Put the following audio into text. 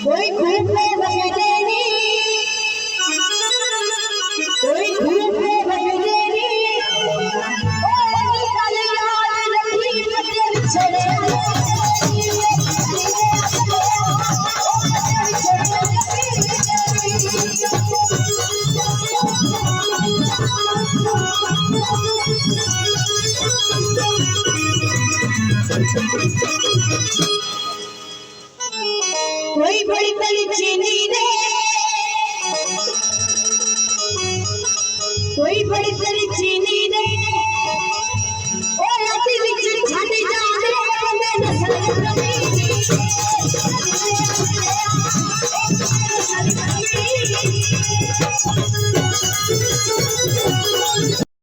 कोई धूप में बजरेनी, कोई धूप में बजरेनी, कोई कल याद नहीं बजर चले कोई बड़ी बड़ी चीनी दे, कोई बड़ी बड़ी चीनी दे, और अति विच छाती जाने में नस्ल कभी